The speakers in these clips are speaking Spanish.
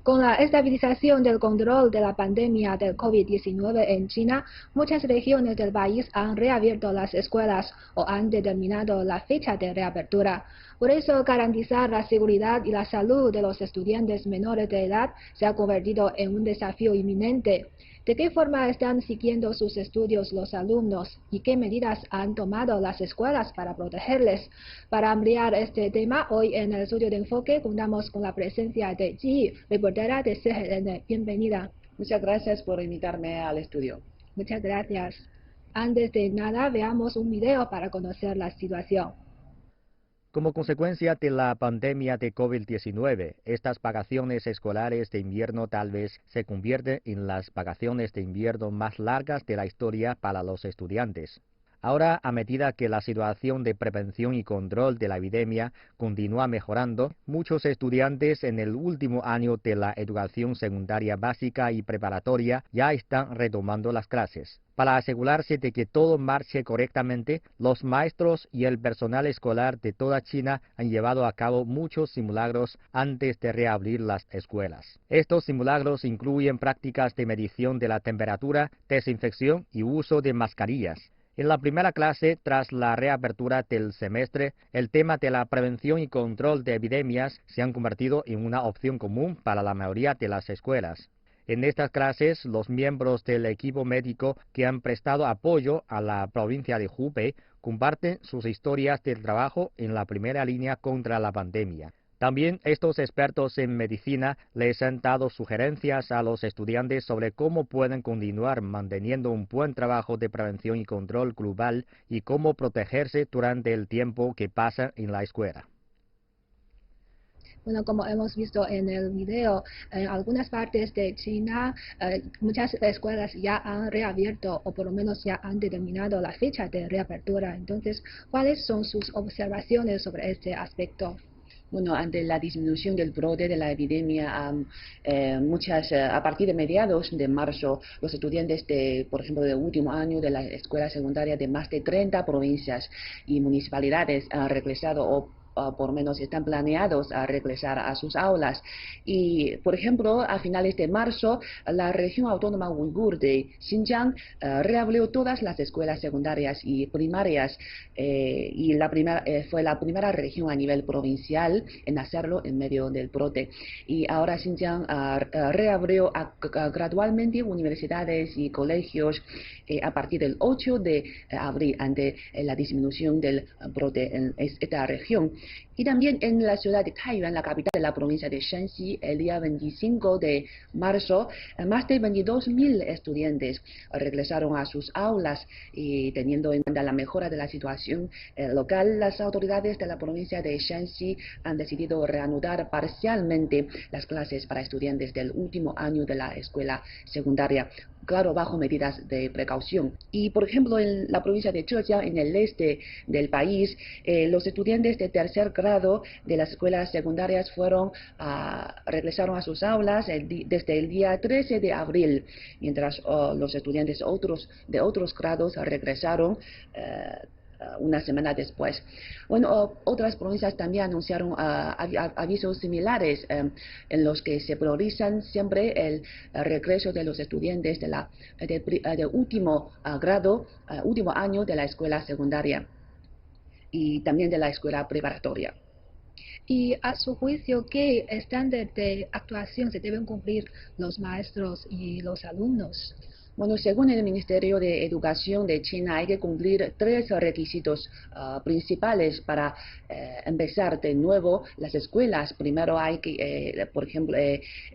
Con la estabilización del control de la pandemia del COVID-19 en China, muchas regiones del país han reabierto las escuelas o han determinado la fecha de reapertura. Por eso, garantizar la seguridad y la salud de los estudiantes menores de edad se ha convertido en un desafío inminente. ¿De qué forma están siguiendo sus estudios los alumnos y qué medidas han tomado las escuelas para protegerles? Para ampliar este tema, hoy en el estudio de enfoque contamos con la presencia de Ji, reportera de CGN. Bienvenida. Muchas gracias por invitarme al estudio. Muchas gracias. Antes de nada, veamos un video para conocer la situación. Como consecuencia de la pandemia de COVID-19, estas vacaciones escolares de invierno tal vez se convierten en las vacaciones de invierno más largas de la historia para los estudiantes. Ahora, a medida que la situación de prevención y control de la epidemia continúa mejorando, muchos estudiantes en el último año de la educación secundaria básica y preparatoria ya están retomando las clases. Para asegurarse de que todo marche correctamente, los maestros y el personal escolar de toda China han llevado a cabo muchos simulacros antes de reabrir las escuelas. Estos simulacros incluyen prácticas de medición de la temperatura, desinfección y uso de mascarillas. En la primera clase, tras la reapertura del semestre, el tema de la prevención y control de epidemias se han convertido en una opción común para la mayoría de las escuelas. En estas clases, los miembros del equipo médico que han prestado apoyo a la provincia de Hubei comparten sus historias de trabajo en la primera línea contra la pandemia. También estos expertos en medicina les han dado sugerencias a los estudiantes sobre cómo pueden continuar manteniendo un buen trabajo de prevención y control global y cómo protegerse durante el tiempo que pasan en la escuela. Bueno, como hemos visto en el video, en algunas partes de China, muchas escuelas ya han reabierto o por lo menos ya han determinado la fecha de reapertura. Entonces, ¿cuáles son sus observaciones sobre este aspecto? Bueno, ante la disminución del brote de la epidemia, a partir de mediados de marzo, los estudiantes por ejemplo, del último año de la escuela secundaria de más de 30 provincias y municipalidades han regresado o por lo menos están planeados a regresar a sus aulas. Y, por ejemplo, a finales de marzo, la región autónoma uigur de Xinjiang reabrió todas las escuelas secundarias y primarias y fue la primera región a nivel provincial en hacerlo en medio del brote. Y ahora Xinjiang reabrió gradualmente universidades y colegios a partir del 8 de abril ante la disminución del brote en esta región. Y también en la ciudad de Taiyuan, la capital de la provincia de Shanxi, el día 25 de marzo, más de 22.000 estudiantes regresaron a sus aulas y teniendo en cuenta la mejora de la situación local, las autoridades de la provincia de Shanxi han decidido reanudar parcialmente las clases para estudiantes del último año de la escuela secundaria, claro, bajo medidas de precaución. Y, por ejemplo, en la provincia de Zhejiang, en el este del país, los estudiantes de tercer grado de las escuelas secundarias regresaron a sus aulas desde el día 13 de abril, mientras los estudiantes de otros grados regresaron una semana después. Bueno, otras provincias también anunciaron avisos similares en los que se priorizan siempre el regreso de los estudiantes de último grado, último año de la escuela secundaria y también de la escuela preparatoria. Y a su juicio, ¿qué estándar de actuación se deben cumplir los maestros y los alumnos? Bueno, según el Ministerio de Educación de China, hay que cumplir 3 requisitos principales para empezar de nuevo las escuelas. Primero hay que, por ejemplo,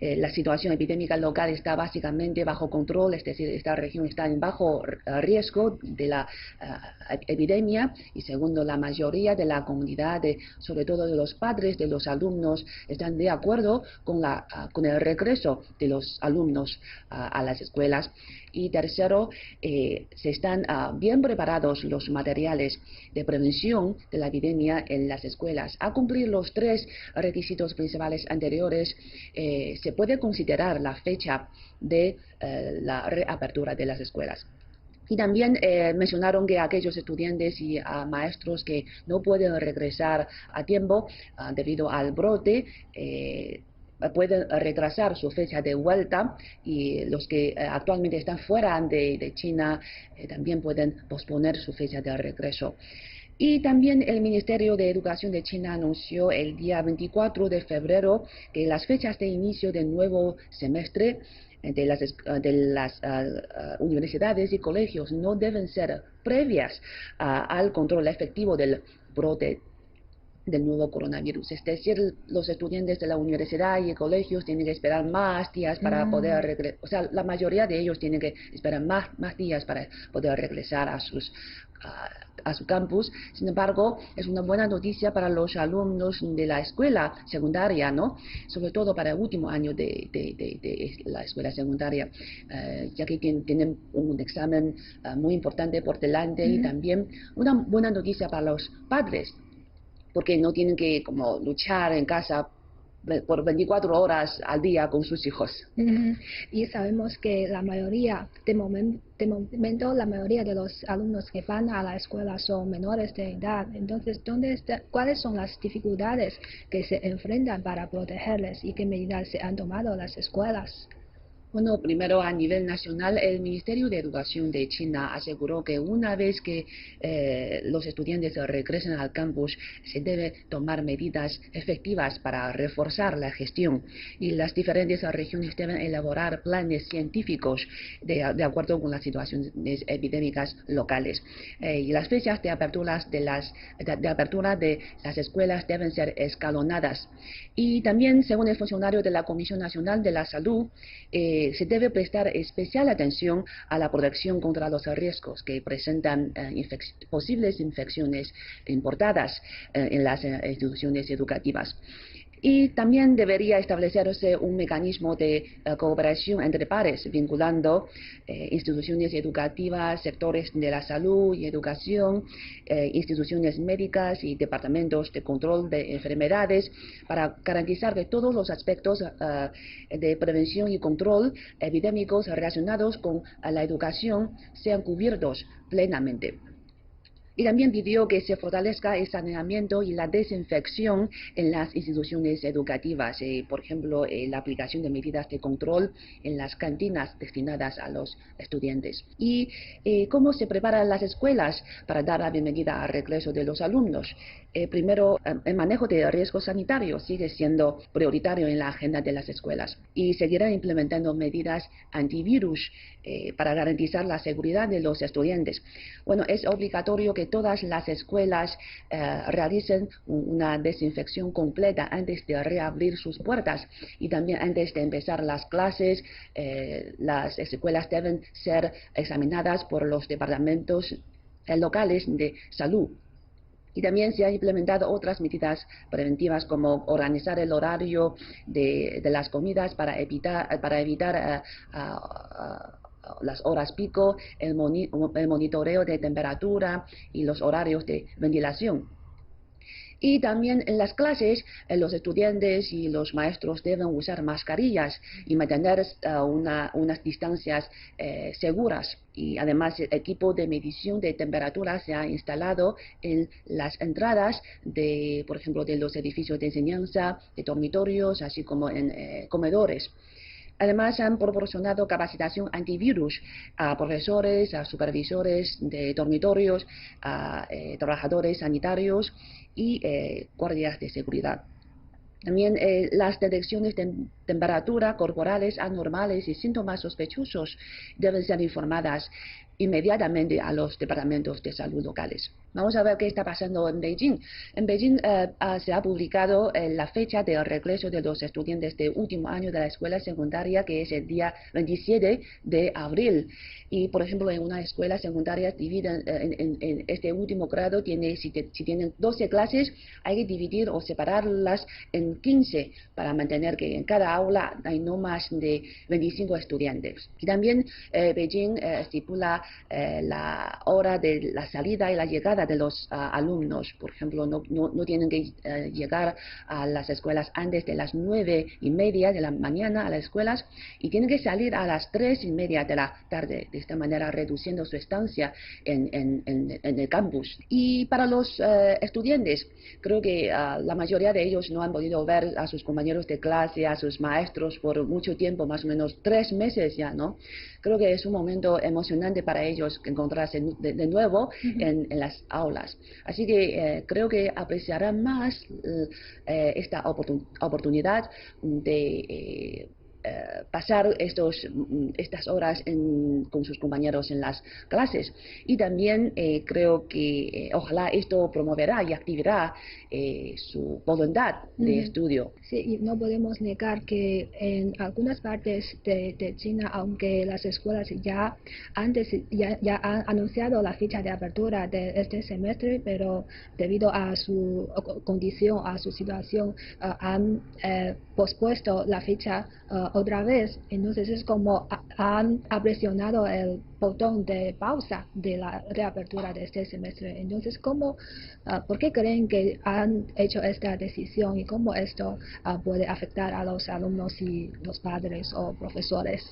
la situación epidémica local está básicamente bajo control, es decir, esta región está en bajo riesgo de la epidemia. Y segundo, la mayoría de la comunidad, sobre todo de los padres de los alumnos, están de acuerdo con el regreso de los alumnos a las escuelas. Y tercero, se están bien preparados los materiales de prevención de la epidemia en las escuelas. A cumplir los 3 requisitos principales anteriores, se puede considerar la fecha de la reapertura de las escuelas. Y también mencionaron que aquellos estudiantes y maestros que no pueden regresar a tiempo debido al brote, pueden retrasar su fecha de vuelta, y los que actualmente están fuera de China también pueden posponer su fecha de regreso. Y también el Ministerio de Educación de China anunció el día 24 de febrero que las fechas de inicio del nuevo semestre de las universidades y colegios no deben ser previas al control efectivo del brote del nuevo coronavirus. Es decir, los estudiantes de la universidad y colegios tienen que esperar más días para poder regresar. O sea, la mayoría de ellos tienen que esperar más días para poder regresar a su campus. Sin embargo, es una buena noticia para los alumnos de la escuela secundaria, ¿no? Sobre todo para el último año de la escuela secundaria, ya que tienen un examen muy importante por delante. Y también una buena noticia para los padres, porque no tienen que como luchar en casa por 24 horas al día con sus hijos. Y sabemos que la mayoría, de momento, la mayoría de los alumnos que van a la escuela son menores de edad. Entonces, ¿cuáles son las dificultades que se enfrentan para protegerles y qué medidas se han tomado las escuelas? Bueno, primero a nivel nacional, el Ministerio de Educación de China aseguró que una vez que los estudiantes regresen al campus, se debe tomar medidas efectivas para reforzar la gestión, y las diferentes regiones deben elaborar planes científicos de acuerdo con las situaciones epidémicas locales. Y las fechas de apertura de las escuelas deben ser escalonadas. Y también, según el funcionario de la Comisión Nacional de la Salud, se debe prestar especial atención a la protección contra los riesgos que presentan posibles infecciones importadas en las instituciones educativas. Y también debería establecerse un mecanismo de cooperación entre pares, vinculando instituciones educativas, sectores de la salud y educación, instituciones médicas y departamentos de control de enfermedades, para garantizar que todos los aspectos de prevención y control epidémicos relacionados con la educación sean cubiertos plenamente. Y también pidió que se fortalezca el saneamiento y la desinfección en las instituciones educativas, por ejemplo, la aplicación de medidas de control en las cantinas destinadas a los estudiantes. Y cómo se preparan las escuelas para dar la bienvenida al regreso de los alumnos. Primero, el manejo de riesgos sanitarios sigue siendo prioritario en la agenda de las escuelas, y seguirán implementando medidas antivirus para garantizar la seguridad de los estudiantes. Bueno, es obligatorio que todas las escuelas realicen una desinfección completa antes de reabrir sus puertas, y también antes de empezar las clases. Las escuelas deben ser examinadas por los departamentos locales de salud. Y también se han implementado otras medidas preventivas, como organizar el horario de las comidas para evitar las horas pico, el monitoreo de temperatura y los horarios de ventilación. Y también en las clases, los estudiantes y los maestros deben usar mascarillas y mantener unas distancias seguras. Y además, el equipo de medición de temperatura se ha instalado en las entradas por ejemplo, de los edificios de enseñanza, de dormitorios, así como en comedores. Además, han proporcionado capacitación antivirus a profesores, a supervisores de dormitorios, a trabajadores sanitarios y guardias de seguridad. También las detecciones de temperatura corporales anormales y síntomas sospechosos deben ser informadas inmediatamente a los departamentos de salud locales. Vamos a ver qué está pasando en Beijing. En Beijing se ha publicado la fecha de regreso de los estudiantes de último año de la escuela secundaria, que es el día 27 de abril. Y, por ejemplo, en una escuela secundaria dividen en este último grado, si tienen 12 clases, hay que dividir o separarlas en 15 para mantener que en cada cada aula hay no más de 25 estudiantes. Y también Beijing estipula la hora de la salida y la llegada de los alumnos. Por ejemplo, no tienen que llegar a las escuelas antes de las 9:30 de la mañana a las escuelas y tienen que salir a las 3:30 de la tarde, de esta manera reduciendo su estancia en el campus. Y para los estudiantes, creo que la mayoría de ellos no han podido ver a sus compañeros de clase, a sus maestros por mucho tiempo, más o menos 3 meses ya, ¿no? Creo que es un momento emocionante para ellos encontrarse de nuevo en las aulas. Así que creo que apreciarán más esta oportunidad de pasar estas horas con sus compañeros en las clases. Y también creo que ojalá esto promoverá y activará su voluntad de estudio. Sí, y no podemos negar que en algunas partes de China, aunque las escuelas ya han anunciado la fecha de apertura de este semestre, pero debido a su condición, a su situación, han pospuesto la fecha otra vez. Entonces es como han presionado el botón de pausa de la reapertura de este semestre. Entonces, ¿por qué creen que han hecho esta decisión y cómo esto puede afectar a los alumnos y los padres o profesores?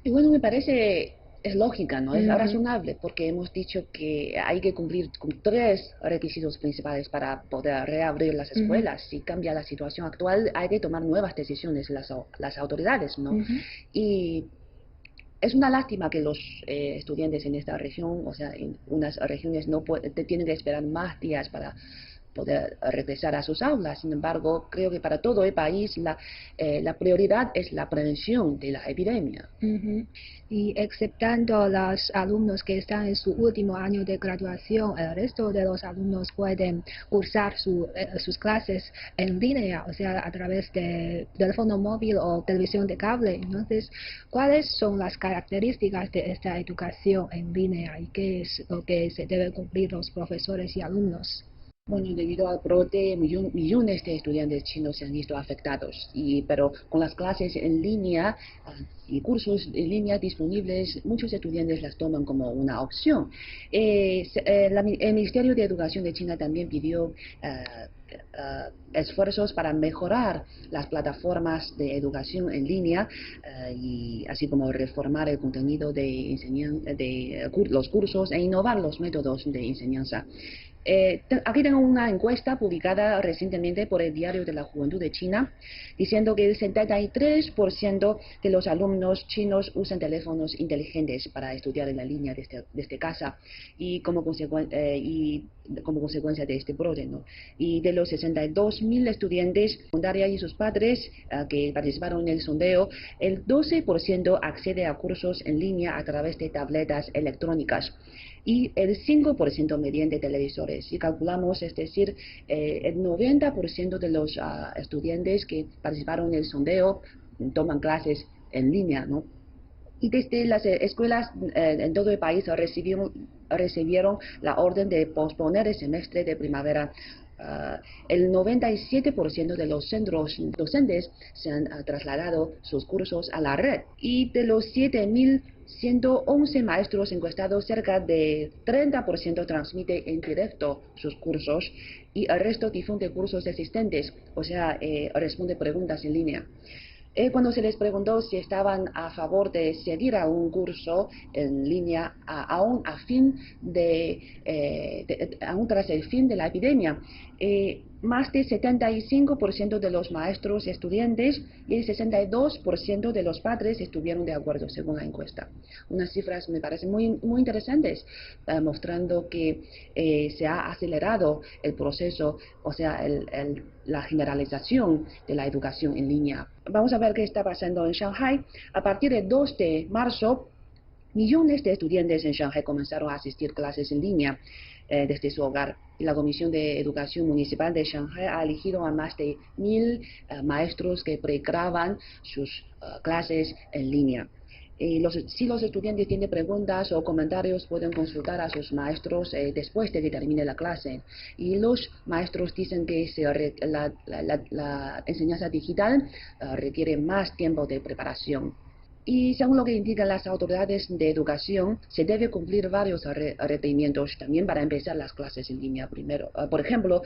Y bueno, me parece es lógica, ¿no? Es razonable, porque hemos dicho que hay que cumplir con 3 requisitos principales para poder reabrir las escuelas. Si cambia la situación actual, hay que tomar nuevas decisiones las autoridades, ¿no? Y es una lástima que los estudiantes en esta región, o sea, en unas regiones tienen que esperar más días para poder regresar a sus aulas. Sin embargo, creo que para todo el país la prioridad es la prevención de la epidemia. Y exceptando los alumnos que están en su último año de graduación, el resto de los alumnos pueden cursar sus clases en línea, o sea, a través de teléfono móvil o televisión de cable. Entonces, ¿cuáles son las características de esta educación en línea y qué es lo que se debe cumplir los profesores y alumnos? Bueno, debido al brote, millones de estudiantes chinos se han visto afectados, pero con las clases en línea y cursos en línea disponibles, muchos estudiantes las toman como una opción. El Ministerio de Educación de China también pidió esfuerzos para mejorar las plataformas de educación en línea y así como reformar el contenido de los cursos e innovar los métodos de enseñanza. Aquí tengo una encuesta publicada recientemente por el Diario de la Juventud de China, diciendo que el 73% de los alumnos chinos usan teléfonos inteligentes para estudiar en la línea desde casa y como consecuencia de este brote, ¿no? Y de los 62.000 estudiantes secundaria y sus padres que participaron en el sondeo, el 12% accede a cursos en línea a través de tabletas electrónicas y el 5% mediante televisores. Si calculamos, es decir, el 90% de los estudiantes que participaron en el sondeo toman clases en línea, ¿no? Y desde las escuelas en todo el país recibieron la orden de posponer el semestre de primavera. El 97% de los centros docentes se han trasladado sus cursos a la red y de los 7.111 maestros encuestados, cerca de 30% transmite en directo sus cursos y el resto difunde cursos existentes, o sea, responde preguntas en línea. Cuando se les preguntó si estaban a favor de seguir a un curso en línea aún tras el fin de la epidemia, más del 75% de los maestros estudiantes y el 62% de los padres estuvieron de acuerdo, según la encuesta. Unas cifras me parecen muy interesantes, mostrando que se ha acelerado el proceso, o sea, la generalización de la educación en línea. Vamos a ver qué está pasando en Shanghai. A partir del 2 de marzo, millones de estudiantes en Shanghai comenzaron a asistir a clases en línea desde su hogar. Y la Comisión de Educación Municipal de Shanghai ha elegido a más de 1.000 maestros que pregraban sus clases en línea. Si los estudiantes tienen preguntas o comentarios, pueden consultar a sus maestros después de que termine la clase. Y los maestros dicen que la enseñanza digital requiere más tiempo de preparación. Y según lo que indican las autoridades de educación, se debe cumplir varios requerimientos también para empezar las clases en línea primero. Por ejemplo,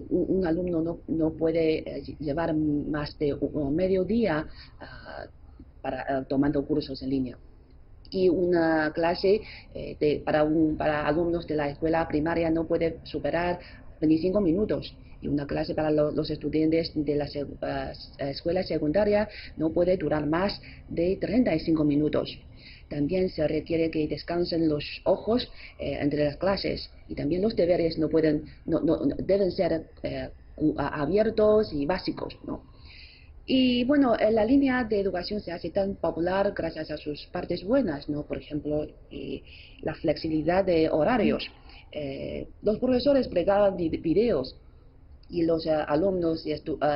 un alumno no puede llevar más de medio día tomando cursos en línea. Y una clase para alumnos de la escuela primaria no puede superar 25 minutos. Y una clase para los estudiantes de la escuela secundaria no puede durar más de 35 minutos. También se requiere que descansen los ojos entre las clases, y también los deberes deben ser abiertos y básicos, ¿no? Y bueno, la línea de educación se hace tan popular gracias a sus partes buenas, ¿no? Por ejemplo, la flexibilidad de horarios. Los profesores preparan videos y los alumnos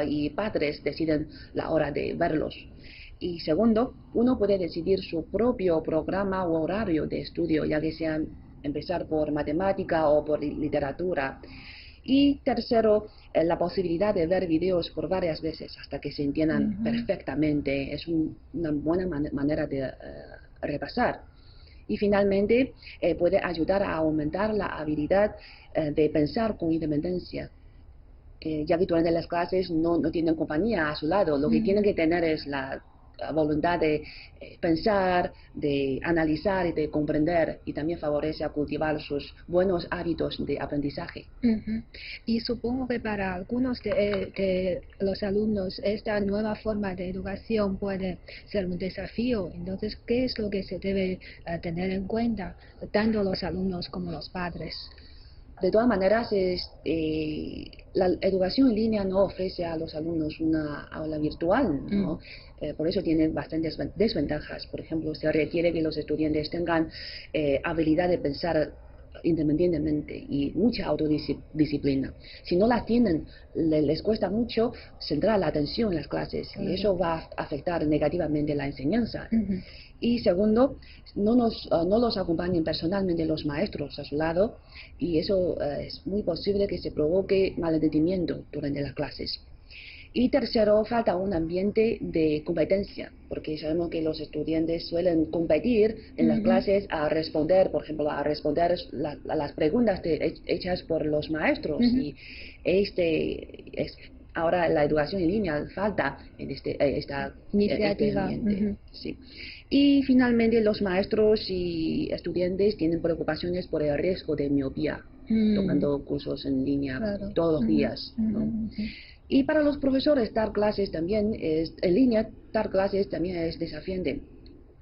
y padres deciden la hora de verlos. Y segundo, uno puede decidir su propio programa o horario de estudio, ya que sea empezar por matemática o por literatura. Y tercero, la posibilidad de ver videos por varias veces hasta que se entiendan perfectamente. Es una buena manera de repasar. Y finalmente, puede ayudar a aumentar la habilidad de pensar con independencia. Ya que durante las clases no tienen compañía a su lado, lo que tienen que tener es la voluntad de pensar, de analizar y de comprender, y también favorece a cultivar sus buenos hábitos de aprendizaje. Y supongo que para algunos de los alumnos esta nueva forma de educación puede ser un desafío. Entonces, ¿qué es lo que se debe tener en cuenta, tanto los alumnos como los padres? De todas maneras, la educación en línea no ofrece a los alumnos una aula virtual, ¿no? Por eso tiene bastantes desventajas. Por ejemplo, se requiere que los estudiantes tengan habilidad de pensar independientemente y mucha autodisciplina. Si no las tienen, les cuesta mucho centrar la atención en las clases, y eso va a afectar negativamente la enseñanza. Y segundo, no los acompañen personalmente los maestros a su lado, y eso es muy posible que se provoque malentendimiento durante las clases. Y tercero, falta un ambiente de competencia, porque sabemos que los estudiantes suelen competir en las clases a responder, por ejemplo, a responder las preguntas hechas por los maestros. Y ahora la educación en línea falta en esta iniciativa. Sí. Y finalmente, los maestros y estudiantes tienen preocupaciones por el riesgo de miopía, tomando cursos en línea todos los días, ¿no? Y para los profesores, dar clases también en línea, dar clases también es desafiante.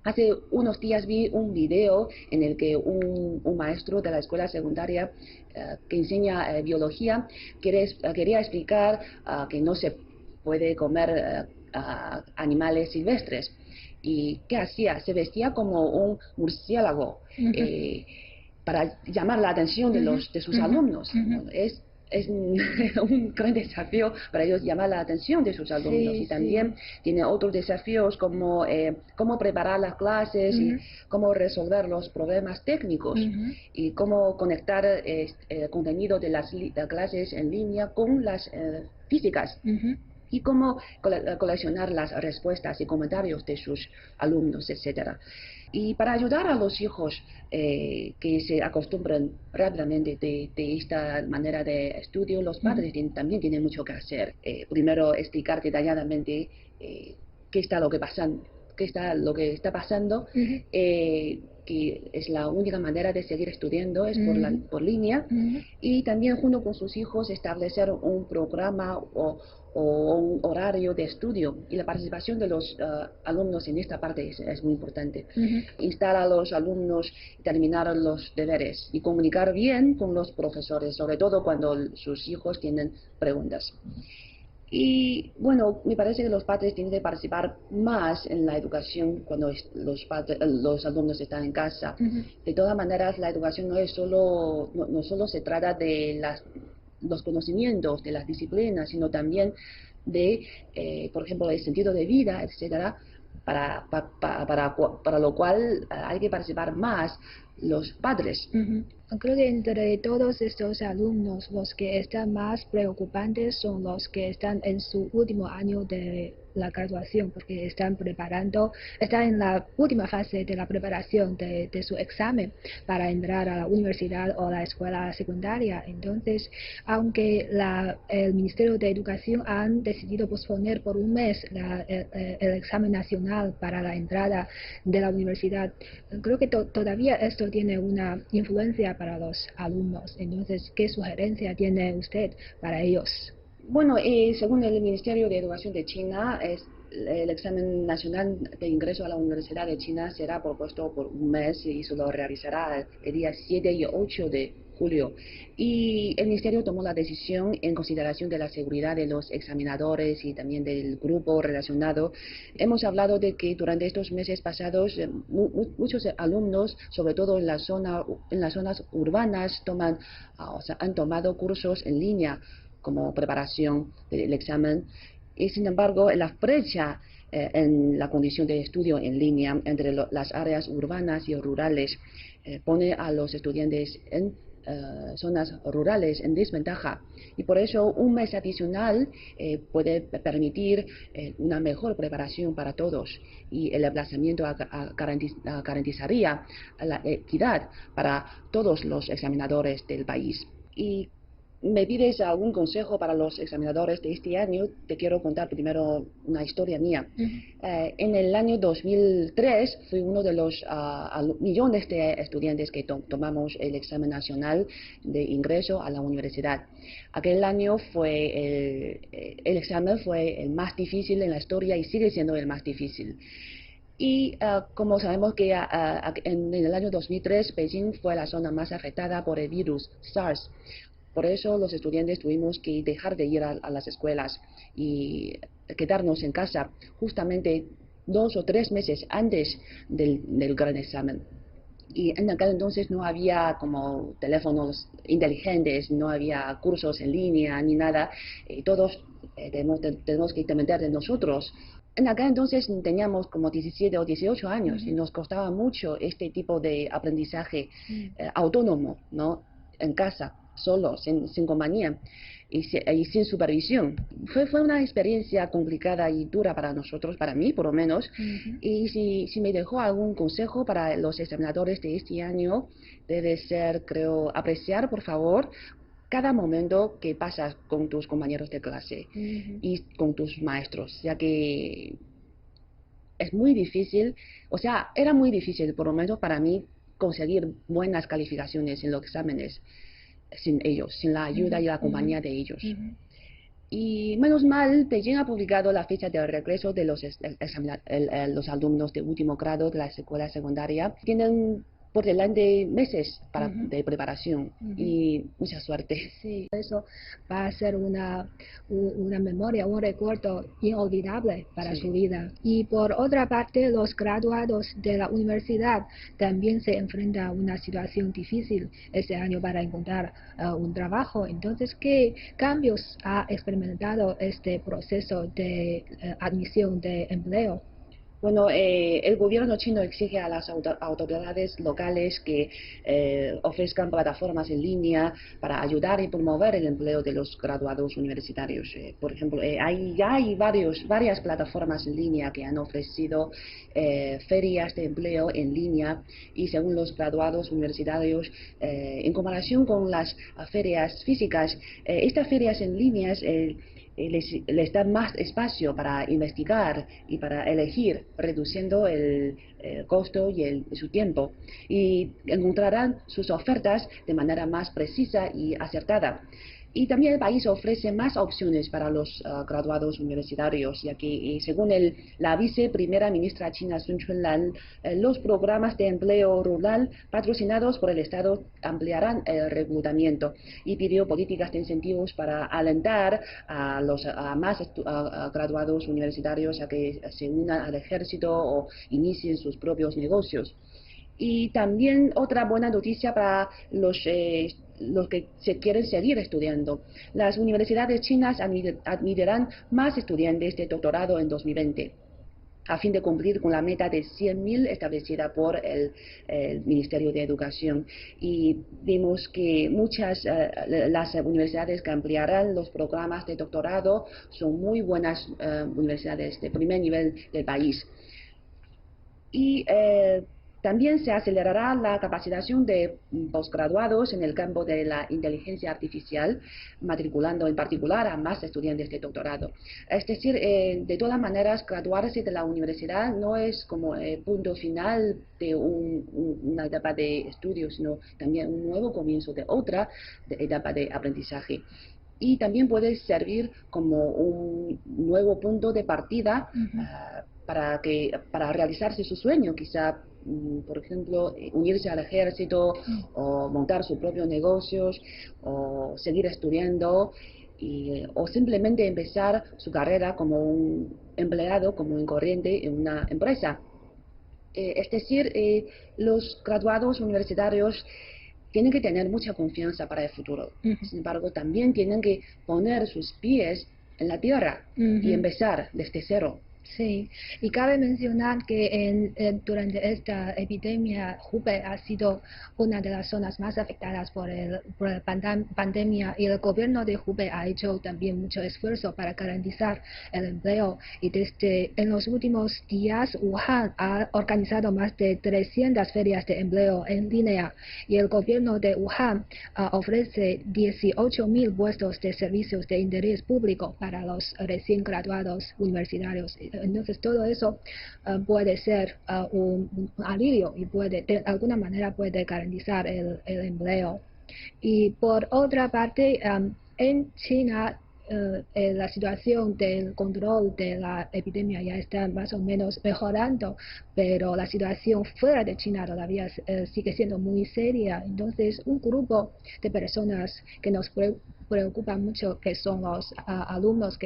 Hace unos días vi un video en el que un maestro de la escuela secundaria que enseña biología quería explicar que no se puede comer animales silvestres. ¿Y qué hacía? Se vestía como un murciélago para llamar la atención de sus alumnos. Es un gran desafío para ellos llamar la atención de sus alumnos. Y también tiene otros desafíos como cómo preparar las clases y cómo resolver los problemas técnicos y cómo conectar el contenido de las clases en línea con las físicas. Y cómo coleccionar las respuestas y comentarios de sus alumnos, etc. Y para ayudar a los hijos que se acostumbran rápidamente de esta manera de estudio, los padres también tienen mucho que hacer. Primero, explicar detalladamente qué está lo que está pasando, que es la única manera de seguir estudiando es por línea, y también junto con sus hijos establecer un programa o un horario de estudio, y la participación de los alumnos en esta parte es muy importante. Instar a los alumnos a terminar los deberes y comunicar bien con los profesores, sobre todo cuando sus hijos tienen preguntas. Y bueno, me parece que los padres tienen que participar más en la educación cuando los alumnos están en casa. De todas maneras, la educación no solo se trata de los conocimientos, de las disciplinas, sino también de, por ejemplo, el sentido de vida, etcétera. para lo cual hay que participar más los padres. Creo que entre todos estos alumnos, los que están más preocupantes son los que están en su último año de la graduación, porque están en la última fase de la preparación de su examen para entrar a la universidad o la escuela secundaria. Entonces, aunque el Ministerio de Educación han decidido posponer por un mes el examen nacional para la entrada de la universidad, creo que todavía esto tiene una influencia para los alumnos. Entonces, ¿qué sugerencia tiene usted para ellos? Bueno, según el Ministerio de Educación de China, el examen nacional de ingreso a la Universidad de China será propuesto por un mes y se lo realizará el día 7 y 8 de julio. Y el Ministerio tomó la decisión en consideración de la seguridad de los examinadores y también del grupo relacionado. Hemos hablado de que durante estos meses pasados muchos alumnos, sobre todo en las zonas urbanas, han tomado cursos en línea como preparación del examen. Y sin embargo, la brecha en la condición de estudio en línea entre las áreas urbanas y rurales pone a los estudiantes en zonas rurales en desventaja, y por eso un mes adicional puede permitir una mejor preparación para todos, y el aplazamiento garantizaría la equidad para todos los examinadores del país. Y me pides algún consejo para los examinadores de este año. Te quiero contar primero una historia mía. En el año 2003 fui uno de los millones de estudiantes que tomamos el examen nacional de ingreso a la universidad. Aquel año el examen fue el más difícil en la historia y sigue siendo el más difícil. Y como sabemos que en el año 2003 Beijing fue la zona más afectada por el virus SARS. Por eso los estudiantes tuvimos que dejar de ir a las escuelas y quedarnos en casa justamente 2 o 3 meses antes del gran examen. Y en aquel entonces no había como teléfonos inteligentes, no había cursos en línea ni nada. Todos tenemos que depender de nosotros. En aquel entonces teníamos como 17 o 18 años y nos costaba mucho este tipo de aprendizaje autónomo, ¿no? En casa, solo, sin compañía y sin supervisión. Fue una experiencia complicada y dura para nosotros, para mí por lo menos. Y si me dejó algún consejo para los examinadores de este año, debe ser, creo, apreciar, por favor, cada momento que pasas con tus compañeros de clase y con tus maestros, ya que es muy difícil, o sea, era muy difícil, por lo menos para mí, conseguir buenas calificaciones en los exámenes sin ellos, sin la ayuda y la compañía de ellos. Y menos mal, Beijing ha publicado la fecha de regreso de los alumnos de último grado de la escuela secundaria. Tienen por delante meses de preparación y mucha suerte. Sí, eso va a ser una memoria, un recuerdo inolvidable para su vida. Y por otra parte, los graduados de la universidad también se enfrentan a una situación difícil este año para encontrar un trabajo. Entonces, ¿qué cambios ha experimentado este proceso de admisión de empleo? Bueno, el gobierno chino exige a las autoridades locales que ofrezcan plataformas en línea para ayudar y promover el empleo de los graduados universitarios. Por ejemplo, ya hay varias plataformas en línea que han ofrecido ferias de empleo en línea, y según los graduados universitarios, en comparación con las ferias físicas, estas ferias en líneas les dan más espacio para investigar y para elegir, reduciendo el costo y su tiempo, y encontrarán sus ofertas de manera más precisa y acertada. Y también el país ofrece más opciones para los graduados universitarios, ya que según la viceprimera ministra china Sun Chunlan, los programas de empleo rural patrocinados por el Estado ampliarán el reclutamiento, y pidió políticas de incentivos para alentar a más graduados universitarios a que se unan al ejército o inicien sus propios negocios. Y también otra buena noticia para los que se quieren seguir estudiando. Las universidades chinas admitirán más estudiantes de doctorado en 2020. a fin de cumplir con la meta de 100.000 establecida por el Ministerio de Educación. Y vimos que muchas las universidades que ampliarán los programas de doctorado son muy buenas universidades de primer nivel del país. Y también se acelerará la capacitación de posgraduados en el campo de la inteligencia artificial, matriculando en particular a más estudiantes de doctorado. Es decir, de todas maneras, graduarse de la universidad no es como el punto final de una etapa de estudio, sino también un nuevo comienzo de otra etapa de aprendizaje. Y también puede servir como un nuevo punto de partida para realizarse su sueño, quizá, por ejemplo, unirse al ejército o montar sus propios negocios o seguir estudiando o simplemente empezar su carrera como un empleado común y corriente en una empresa. Es decir, los graduados universitarios tienen que tener mucha confianza para el futuro. Sin embargo, también tienen que poner sus pies en la tierra y empezar desde cero. Sí, y cabe mencionar que durante esta epidemia, Hubei ha sido una de las zonas más afectadas por la pandemia, y el gobierno de Hubei ha hecho también mucho esfuerzo para garantizar el empleo. Y en los últimos días, Wuhan ha organizado más de 300 ferias de empleo en línea, y el gobierno de Wuhan ofrece 18.000 puestos de servicios de interés público para los recién graduados universitarios. Entonces todo eso puede ser un alivio y de alguna manera puede garantizar el empleo. Y por otra parte, en China la situación del control de la epidemia ya está más o menos mejorando, pero la situación fuera de China todavía sigue siendo muy seria. Entonces, un grupo de personas que nos preocupa mucho, que son los alumnos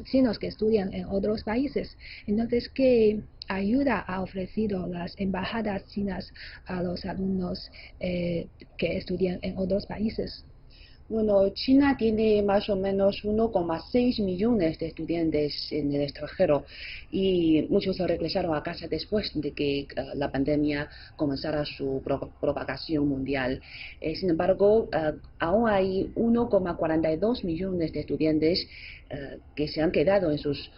chinos que estudian en otros países. Entonces, ¿qué ayuda ha ofrecido las embajadas chinas a los alumnos que estudian en otros países? Bueno, China tiene más o menos 1,6 millones de estudiantes en el extranjero y muchos se regresaron a casa después de que la pandemia comenzara su propagación mundial. Sin embargo, aún hay 1,42 millones de estudiantes que se han quedado en sus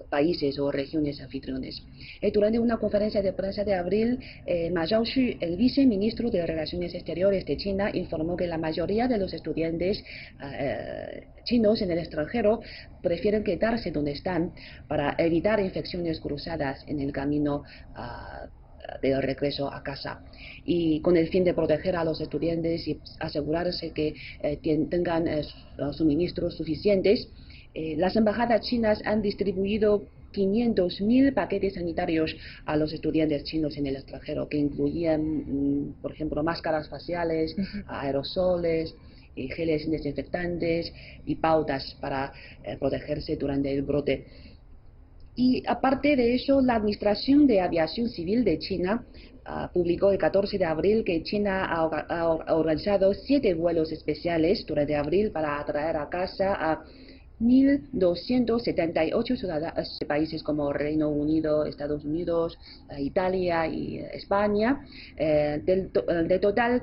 países o regiones anfitriones. Durante una conferencia de prensa de abril, Ma Zhaoxu, el viceministro de Relaciones Exteriores de China, informó que la mayoría de los estudiantes chinos en el extranjero prefieren quedarse donde están para evitar infecciones cruzadas en el camino de regreso a casa, y con el fin de proteger a los estudiantes y asegurarse que tengan suministros suficientes. Las embajadas chinas han distribuido 500.000 paquetes sanitarios a los estudiantes chinos en el extranjero, que incluían, por ejemplo, máscaras faciales, aerosoles, geles desinfectantes y pautas para protegerse durante el brote. Y aparte de eso, la Administración de Aviación Civil de China publicó el 14 de abril que China ha organizado 7 vuelos especiales durante abril para atraer a casa a 1.278 ciudadanos de países como Reino Unido, Estados Unidos, Italia y España. De total,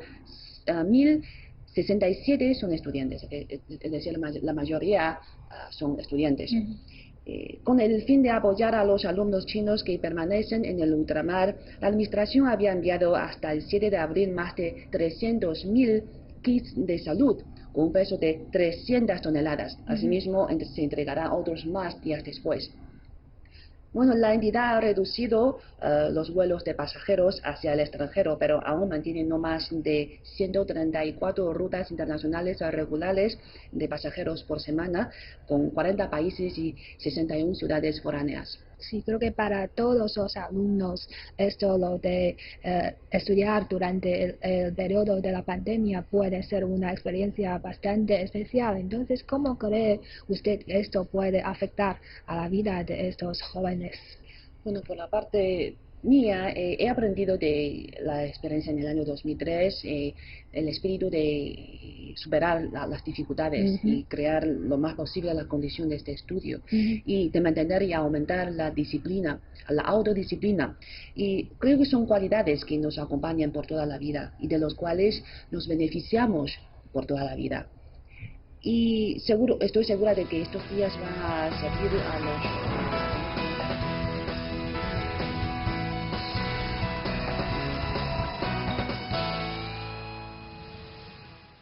1.067 son estudiantes, es decir, la mayoría son estudiantes. Con el fin de apoyar a los alumnos chinos que permanecen en el ultramar, la Administración había enviado hasta el 7 de abril más de 300.000 kits de salud, con un peso de 300 toneladas. Asimismo, se entregarán otros más días después. Bueno, la entidad ha reducido los vuelos de pasajeros hacia el extranjero, pero aún mantiene no más de 134 rutas internacionales regulares de pasajeros por semana, con 40 países y 61 ciudades foráneas. Sí, creo que para todos los alumnos esto lo de estudiar durante el periodo de la pandemia puede ser una experiencia bastante especial. Entonces, ¿cómo cree usted que esto puede afectar a la vida de estos jóvenes? Bueno, por la parte mía, he aprendido de la experiencia en el año 2003, el espíritu de superar las dificultades y crear lo más posible la condición de este estudio y de mantener y aumentar la disciplina, la autodisciplina. Y creo que son cualidades que nos acompañan por toda la vida y de los cuales nos beneficiamos por toda la vida. Y estoy segura de que estos días van a servir a los